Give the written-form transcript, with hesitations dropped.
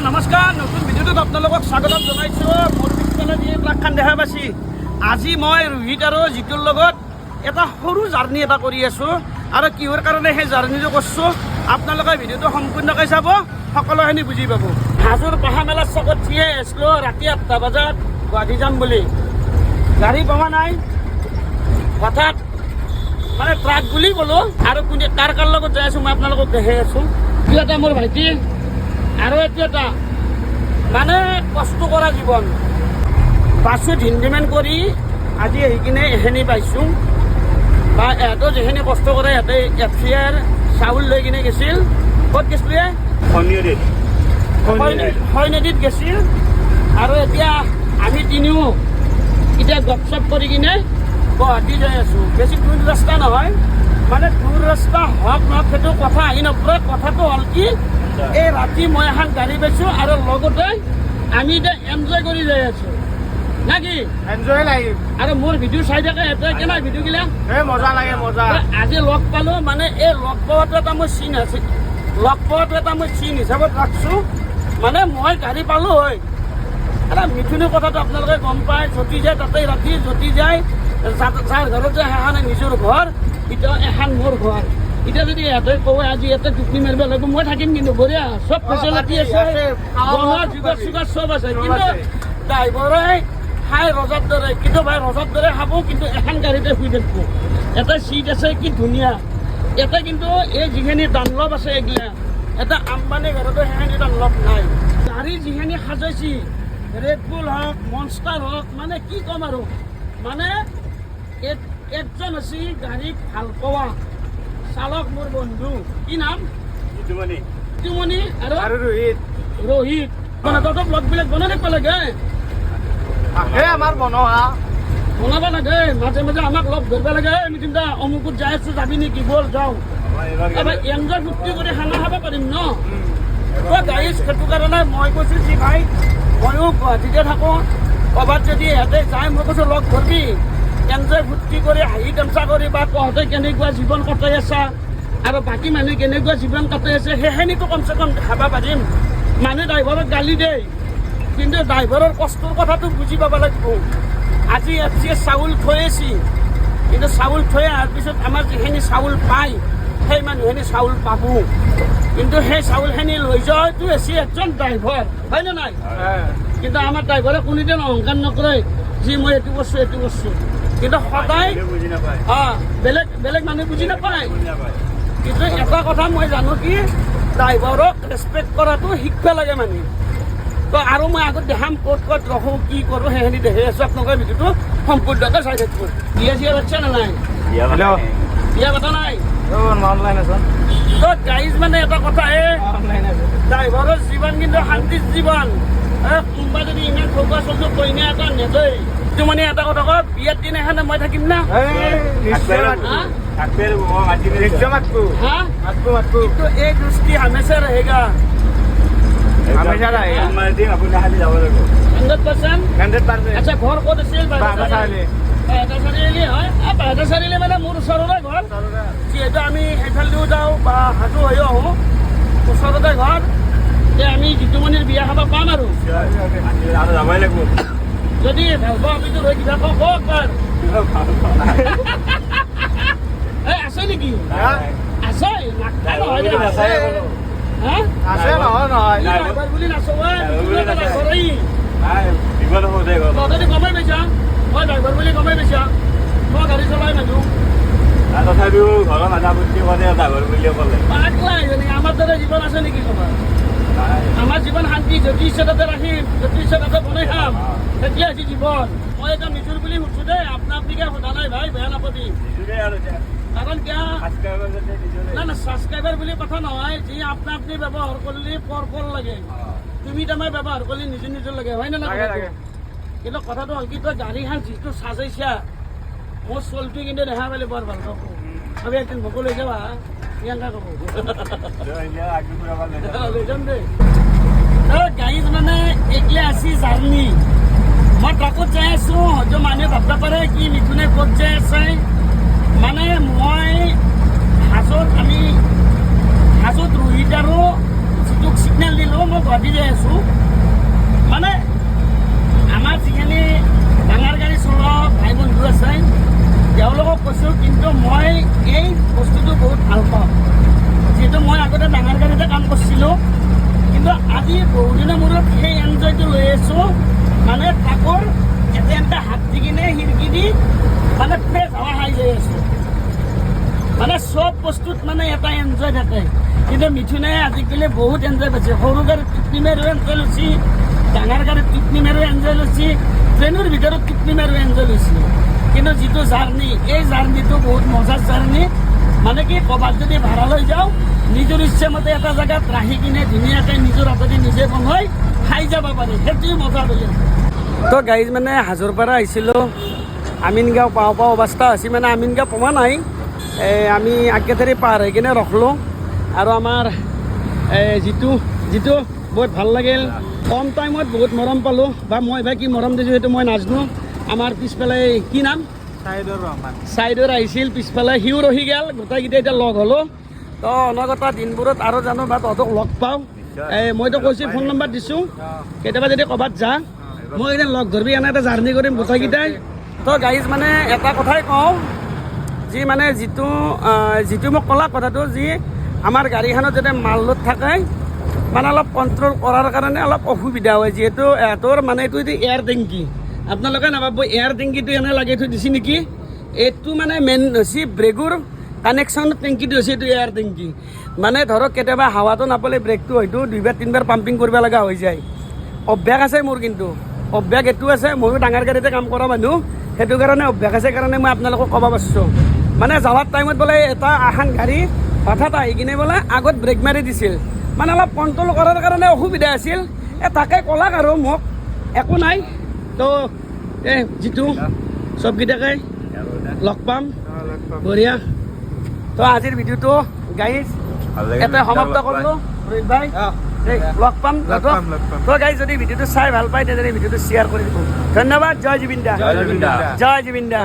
নমস্কাৰ নতুন ভিডিঅ'টোত আপোনালোকক স্বাগতম জনাইছোঁ। মোৰ পিছফালে যি এইবিলাকখন দেখা পাইছে, আজি মই ৰোহিত আৰু জিতুৰ লগত এটা সৰু জাৰ্ণি এটা কৰি আছোঁ আৰু কিহৰ কাৰণে সেই জাৰ্ণিটো কৰিছোঁ আপোনালোকে ভিডিঅ'টো সম্পূৰ্ণকৈ চাব, সকলোখিনি বুজি পাব। হাজোৰ পাহামেলা চকত থিয়ে আছিলোঁ ৰাতি 8টা বজাত গুৱাহাটী যাম বুলি। গাড়ী পোৱা নাই, হঠাৎ মানে ট্ৰাক বুলি ক'লোঁ আৰু কোনে কাৰ লগত যাই আছোঁ মই আপোনালোকক দেখাই আছোঁ। এইটো এটা মোৰ ভাইটি আৰু এইটো এটা মানে কষ্ট কৰা জীৱন। বাছত হিন্দিমেন কৰি আজি আহি কিনে এইখিনি পাইছোঁ, বা ইহঁতো যিখিনি কষ্ট কৰে ইহঁতে এফিয়াৰ চাউল লৈ কিনে গৈছিল। ক'ত গৈছিল? হয় নদীত গৈছিল। আৰু এতিয়া আমি তিনিও এতিয়া গপচপ কৰি কিনে গুৱাহাটী যাই আছোঁ। বেছি দূৰ ৰাস্তা নহয়, মানে দূৰ ৰাস্তা হওক নহওক সেইটো কথা আহি নপৰে। কথাটো হ'ল কি, এই ৰাতি মই এখন গাড়ী পাইছোঁ আৰু লগতে আমি এতিয়া এনজয় কৰি যাই আছোঁ নাকি? এনজয় লাগে আৰু মোৰ ভিডিঅ' চাই থাকে এতে কেনে ভিডিঅ' গিলা মজা লাগে মজা। আজি লগ পালোঁ, মানে এই লগ পোৱাটো এটা মই চিন আছে, লগ পোৱাটো এটা মই চিন হিচাপত ৰাখছোঁ। মানে মই গাড়ী পালোঁ হয়, এটা মিথুনৰ কথাটো আপোনালোকে গম পায়। যতি যায় তাতে ৰাতি, যতি যায় যাৰ ঘৰত যায় সেইখানে নিজৰ ঘৰ, এতিয়া এখন মোৰ ঘৰ। এতিয়া যদি ইহঁতে কয় আজি ইয়াতে টুপনি মাৰিব লাগিব, মই থাকিম কিন্তু বঢ়িয়া, চব ফেচিলিটি আছে, যোগাৰ চুগাৰ চব আছে। কিন্তু ড্ৰাইভাৰে খাই ৰজাৰ দৰে, কিন্তু ভাই ৰজাৰ দৰে খাব, কিন্তু এখন গাড়ীতে শুই থাকিব। এটা চিট আছে কি ধুনীয়া। ইয়াতে কিন্তু এই যিখিনি ডানলপ আছে এইগিলা এটা আম্বানী ঘৰতো সেইখিনি ডানলপ নাই। গাড়ী যিখিনি সাজাইছি ৰেড বুল হওক মনষ্টাৰ হওক, মানে কি ক'ম আৰু, মানে একজন আছে গাড়ীক ভাল পোৱা চালক, মোৰ বন্ধু। কি নাম? জিতুমণি আৰু ৰোহিত। মানে তহঁতৰ ব্লগবিলাক বনাই থাকিব লাগে, আমাৰ বনোৱা বনাব লাগে, মাজে মাজে আমাক লগ ধৰিব লাগে। আমি তিনিটা অমুকত যাই আছোঁ, যাবি নেকি? ব'ল যাওঁ, এনজয় ফূৰ্তি কৰি খানা খাব পাৰিম ন। গাড়ী সেইটো কাৰণে মই কৈছোঁ যি ভাই ময়ো গুৱাহাটীতে থাকোঁ, ক'ৰবাত যদি ইহঁতে যায় মই কৈছোঁ লগ ধৰিবি, এনজয় ফূৰ্তি কৰি হাঁহি তামচা কৰি, বা তহঁতে কেনেকুৱা জীৱন কটাই আছা আৰু বাকী মানুহে কেনেকুৱা জীৱন কটাই আছে সেইখিনিতো কমচে কম দেখাব পাৰিম। মানুহে ড্ৰাইভাৰক গালি দিয়ে, কিন্তু ড্ৰাইভাৰৰ কষ্টৰ কথাটো বুজি পাব লাগিব। আজি এফচিয়ে চাউল থৈ আছে, কিন্তু চাউল থৈ অহাৰ পিছত আমাৰ যিখিনি চাউল পায় সেই মানুহখিনি চাউল পাব, কিন্তু সেই চাউলখিনি লৈ যোৱাটো আছে এজন ড্ৰাইভাৰ, হয়নে নাই? কিন্তু আমাৰ ড্ৰাইভাৰে কোনোদিন অহংকাৰ নকৰে যি মই এইটো কৰিছোঁ এইটো কৰিছোঁ, কিন্তু সদায় বেলেগ বেলেগ মানুহে বুজি নাপায়। কিন্তু এটা কথা মই জানো কি, ড্ৰাইভাৰক ৰেচপেক্ট কৰাটো শিকিব লাগে মানুহে। তো আৰু মই আগত দেখাম ক'ত ক'ত ৰখোঁ, কি কৰোঁ, সেইখিনি দেখাই আছোঁ আপোনালোকে। ভিডিঅ'টো সম্পূৰ্ণকৈ চাই থাকিব। বিয়া চিয়া পাতিছে নে নাই? বিয়া পতা নাই? অনলাইন আছে তো গাইজ, মানে এটা কথা ড্ৰাইভাৰৰ জীৱন কিন্তু শান্তিৰ জীৱন। কোনোবা যদি ইমান ঠগা চলটো কইনা এটা নেদেই, কিন্তু মানে এটা কথা কয়, বিয়াৰ দিনাখনে মই থাকিম না। কিন্তু এই দৃষ্টি হামেশা रहेगा, 100%। আচ্ছা, ঘৰ ক'ত আছিল? চাৰিআলি হয়। চাৰিআলি মানে মোৰ ওচৰতে ঘৰ, যিহেতু আমি সেইফালেদিও যাওঁ বা হাজো হৈও আহোঁ, ওচৰতে ঘৰ। যে আমি জিতুমণিৰ বিয়া খাব পাম আৰু যাবই লাগিব। যদি ভাল পাওঁ আমিতো ৰৈ কিবা কওক বাৰ আছে নেকি? আছে নহয় বুলি নাচো তহঁতে গমেই পাইছা মই ড্ৰাইভাৰ বুলি গমেই পাইছা। মই গাড়ী চলাই মানুহ, তথাপিও ঘৰৰ মানুহ আপত্তি কৰে ড্ৰাইভাৰ বুলিয়ে ক'লে। আমাৰ দৰে জীৱন আছে নেকি ক'ৰবাত? আমাৰ জীৱন শান্তি, যদি ইচ্ছা তাতে ৰাখিম, যদি ইচ্ছা তাতে বনাই খাম, তেতিয়া হৈছে জীৱন। মই এটা নিজৰ বুলি সুধছোঁ দেই, আপনা আপনিকে সোধা নাই ভাই, বেয়া নাপাবি। কাৰণ কিয় না ছাবস্ক্ৰাইবাৰ বুলি কথা নহয়, যি আপনা আপনি ব্যৱহাৰ কৰিলে পৰ লাগে, তুমি তাৰমানে ব্যৱহাৰ কৰিলে নিজৰ নিজৰ লাগে, হয় নে নহয়? কিন্তু কথাটো হ'ল কি, তই গাড়ীখন যিটো চাজাইছা, মোৰ চলটো কিন্তু দেখা পালে বৰ ভাল পাব। আমি একদিন মোকো লৈ যাবা, প্ৰিয়ংকা ক'ব লৈ যাম দেই। গাড়ীত মানে এইগিলা আছে জাৰ্ণি। মই ট্ৰাকত যাই আছোঁ, হয়তো মানুহে ভাবিব পাৰে কি মিথুনে ক'ত যাই আছে। মানে মই হাজোত ৰোহিত আৰু যিটোক চিগনেল দিলোঁ, মই গুৱাহাটী যাই আছোঁ। আজি বহুদিনৰ মূৰত সেই এনজয়টো লৈ আছোঁ মানে তাকৰ এটা হাত দি কিনে খিৰিকি দি মানে ফ্ৰেছ হাৱা খাই যাই আছোঁ মানে চব বস্তুত মানে এটা এনজয় থাকে কিন্তু মিথুনে আজিকালি বহুত এনজয় পাইছে সৰু গাড়ীত টিপনি মাৰো এনজয় লৈছে ডাঙৰ গাড়ীত টিপনি মাৰো এনজয় লৈছে ট্ৰেইনৰ ভিতৰত টিপনি মাৰো এনজয় লৈছে কিন্তু যিটো জাৰ্ণি এই জাৰ্ণিটো বহুত মজাৰ জাৰ্ণি মানে কি ক'ৰবাত যদি ভাড়া লৈ যাওঁ নিজৰ ইচ্ছামতে এটা জেগাত ৰাখি কিনে ধুনীয়াকৈ নিজৰ হাতেদি নিজে বনাই খাই যাব পাৰি সেইটোৱে মজা বেলেগ তো গাইজ মানে হাজোৰ পৰা আহিছিলোঁ আমিনগাঁও পাওঁ অৱস্থা হৈছে মানে আমিনগাঁও পোৱা নাই আমি আগেঠাৰি পাৰ হৈ কিনে ৰখলোঁ আৰু আমাৰ যিটো বহুত ভাল লাগিল কম টাইমত বহুত মৰম পালোঁ বা মই বা কি মৰম দিছোঁ সেইটো মই নাজানো আমাৰ পিছফালে কি নাম চাইডৰ আহিছিল পিছফালে সিও ৰহি গ'ল গোটেইকেইটা এতিয়া লগ হ'লোঁ তো অনাগত দিনবোৰত আৰু জানো বা তহঁতক লগ পাওঁ মইতো কৈছোঁ ফোন নম্বৰ দিছোঁ কেতিয়াবা যদি ক'ৰবাত যা মই এতিয়া লগ ধৰিবি এনে এটা জাৰ্ণি কৰিম গোটেইকেইটাই তো গাইজ মানে এটা কথাই কওঁ যি মানে যিটো মোক ক'লা কথাটো যি আমাৰ গাড়ীখনত যাতে মাল লোড থাকে মানে অলপ কণ্ট্ৰল কৰাৰ কাৰণে অলপ অসুবিধা হয় যিহেতু এহঁতৰ মানে এইটো এয়াৰ টেংকি আপোনালোকে নাভাবিব এয়াৰ টেংকিটো এনে লাগি থৈ দিছে নেকি এইটো মানে মেইন হৈছে ব্ৰেকৰ কানেকশ্যন টেংকিটো হৈছে এইটো এয়াৰ টেংকি মানে ধৰক কেতিয়াবা হাৱাটো নাপালে ব্ৰেকটো হয়তো 2-বাৰ 3বাৰ পাম্পিং কৰিব লগা হৈ যায় অভ্যাস আছে মোৰ কিন্তু অভ্যাস এইটো আছে ময়ো ডাঙৰ গাড়ীতে কাম কৰা মানুহ সেইটো কাৰণে অভ্যাস আছে কাৰণে মই আপোনালোকক ক'ব পাৰিছোঁ মানে যাৱাৰ টাইমত বোলে এটা এখন গাড়ী হঠাৎ আহি কিনে বোলে আগত ব্ৰেক মাৰি দিছিল মানে অলপ কণ্ট্ৰল কৰাৰ কাৰণে অসুবিধা আছিল তাকে ক'লাক আৰু মোক একো নাই তো যিটো চবকেইটাকে লগ পাম বঢ়িয়া তো আজিৰ ভিডিঅ'টো গাইজ এটা সমাপ্ত কৰিলোঁ ৰোহিত ভাই লগ পাম তো গাইজ যদি ভিডিঅ'টো চাই ভাল পায় তেতিয়া ভিডিঅ'টো শ্বেয়াৰ কৰি দিব ধন্যবাদ জয় জুবিন দা জয় জুবিন দা